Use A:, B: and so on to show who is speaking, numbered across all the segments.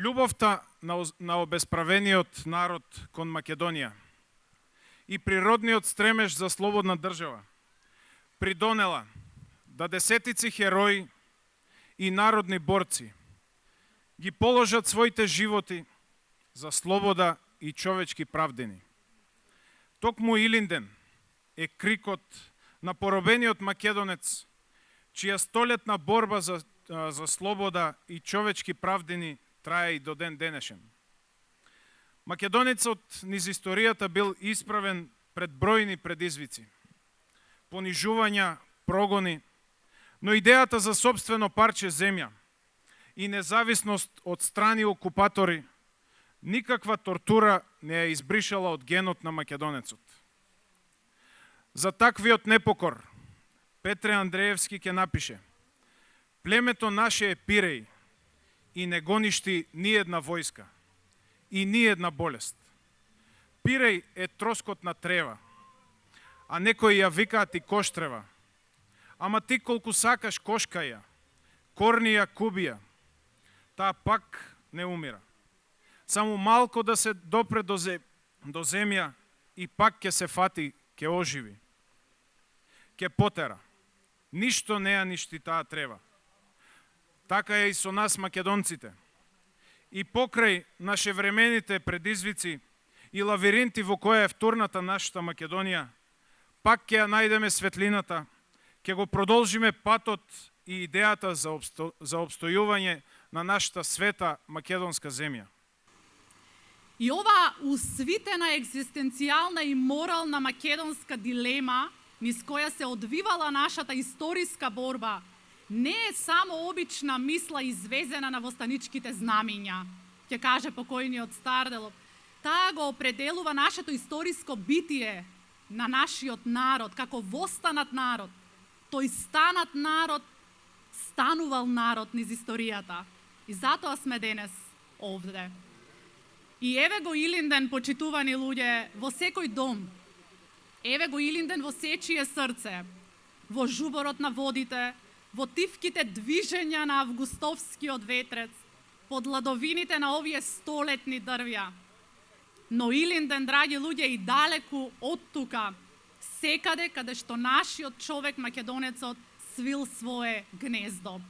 A: Љубовта на обесправениот народ кон Македонија и природниот стремеж за слободна држава придонела да десетици херои и народни борци ги положат своите животи за слобода и човечки правдини. Токму Илинден е крикот на поробениот македонец, чија столетна борба за слобода и човечки правдини трае и до ден денешен. Македонецот низ историјата бил исправен пред бројни предизвици, понижувања, прогони, но идејата за сопствено парче земја и независност од страни окупатори никаква тортура не ја избришала од генот на македонецот. За таквиот непокор Петре Андреевски ќе напише: племето наше е Пиреј и не го ништи ни една војска и ни една болест. Пиреј е троскот на трева, а некои ја викаат и коштрева. Ама ти колку сакаш кошкаја, корнија кубија, таа пак не умира. Само малко да се допре до земја и пак ќе се фати, ќе оживи, ќе потера. Ништо не ја ништи таа трева. Така е и со нас македонците. И покрај нашевремените предизвици и лавиринти во која е втурната нашата Македонија, пак ќе ја најдеме светлината, ќе го продолжиме патот и идејата за обстојување на нашата света македонска земја.
B: И ова усвитена екзистенцијална и морална македонска дилема низ која се одвивала нашата историска борба не е само обична мисла извезена на востаничките знамиња, ќе каже покојниот Старделов. Таа го определува нашето историско битие на нашиот народ, како востанат народ. Тој станат народ, станувал народ низ историјата. И затоа сме денес овде. И еве го Илинден, почитувани луѓе, во секој дом. Еве го Илинден во сечие срце, во жуборот на водите, во тивките движења на августовскиот ветрец, под ладовините на овие столетни дрвја. Но Илинден, драги луѓе, и далеку од тука, секаде каде што нашиот човек македонецот свил свое гнездо.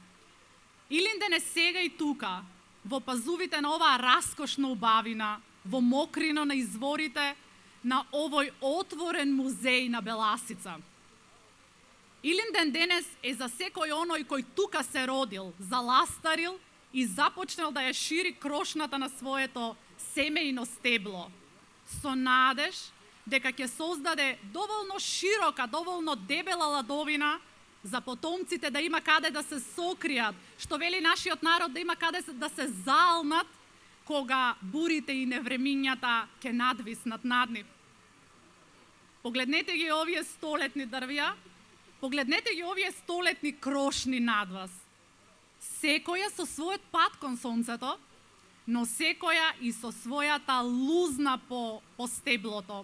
B: Илинден е сега и тука, во пазувите на оваа раскошна убавина, во мокрино на изворите на овој отворен музеј на Беласица. Илинден денес е за секој оној кој тука се родил, заластарил и започнал да ја шири крошната на своето семејно стебло, со надеж дека ќе создаде доволно широка, доволно дебела ладовина за потомците да има каде да се сокријат, што вели нашиот народ, да има каде да се заалнат кога бурите и невремињата ќе надвиснат над нив. Погледнете ги овие столетни дрвја, погледнете ги овие столетни крошни над вас. Секоја со својот пат кон сонцето, но секоја и со својата лузна по стеблото.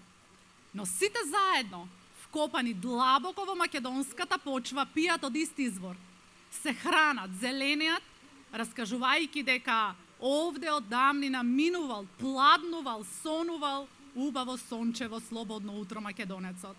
B: Но сите заедно, вкопани длабоко во македонската почва, пијат од ист извор. Се хранат, зеленеат, раскажувајќи дека овде од давнина минувал, пладнувал, сонувал убаво сончево слободно утро македонецот.